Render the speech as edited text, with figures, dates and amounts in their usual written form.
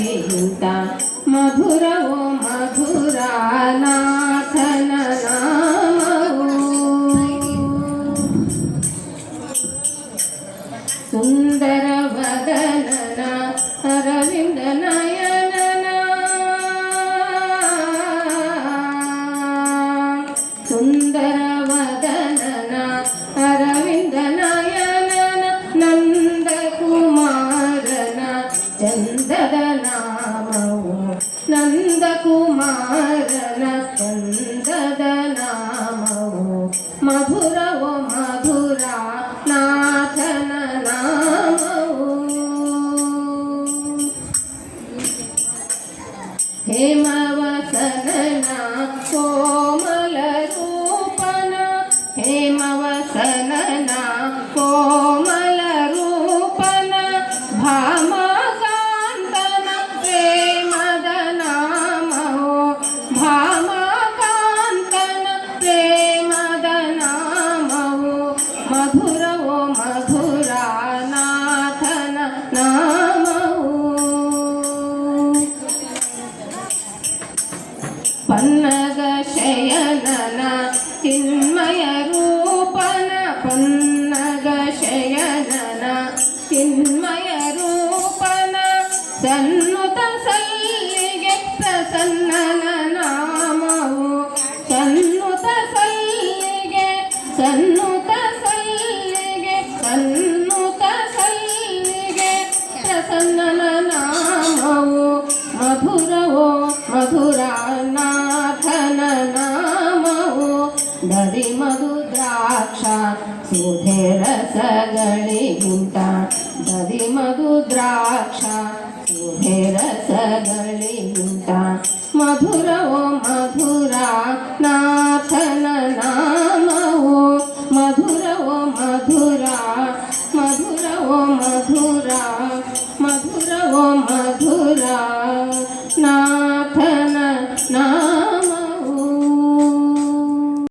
ರಸಗಳಿಗಿಂತ ಮಧುರವೋ ಮಧುರ ನಾಥನ ನಾಮವು. ಸುಂದರ ವದನನ ಅರವಿಂದ ನಯನನ ಸುಂದರ ವದನನ ಅರವಿಂದ ನಯನನ ನಂದ ಕುಮಾರನ ಚಂದದ ನಾಮವು ನಂದ ಕುಮಾರನ ಚಂದದ ನಾಮವು ಮಧುರವೋ ಮಧುರ ನಾಥನ ನಾಮವು. ಹೇಮವಸನನ ಕೋಮಲ ರೂಪನ ಹೇಮವಸನನ ಕೋಮಲ ರೂಪನ ಭಾಮಕಾಂತನ ಪ್ರೇಮದ ನಾಮವು ಭಾಮಕಾಂತನ ಪ್ರೇಮದ ನಾಮವು ಮಧುರವೋ ಮಧುರ ನಾಥನ ನಾಮವು. ಪನ್ನಗ ಶಯನನ ಚಿನ್ಮಯ ರೂಪನ ಪನ್ನಗ ಶಯನನ ಚಿನ್ಮಯ ರೂಪನ ಸನ್ನುತ ಸಲ್ಲಿಗೆ ಪ್ರಸನ್ನನ ನಾಮವು ಸನ್ನುತ ಸಲ್ಲಿಗೆ ಸನ್ನುತ ಸಲ್ಲಿಗೆ ಸನ್ನುತ ಸಲ್ಲಿಗೆ ಪ್ರಸನ್ನನ ನಾಮವು ಮಧುರವೋ ಮಧುರ ನಾಥನ ನಾಮವು. ದದಿ ಮಧು ದ್ರಾಕ್ಷ ಸುಧೆ ರಸಗಳಿಗಿಂತ ದದಿ ಮಧು ದ್ರಾಕ್ಷ ಸುಧೆ ರಸಗಳಿಗಿಂತ ಮಧುರವೋ ಮಧುರ ನಾಥನ ನಾಮವು ಮಧುರವೋ ಮಧುರ ಮಧುರವೋ ಮಧುರ ಮಧುರವೋ ಮಧುರ ನಾ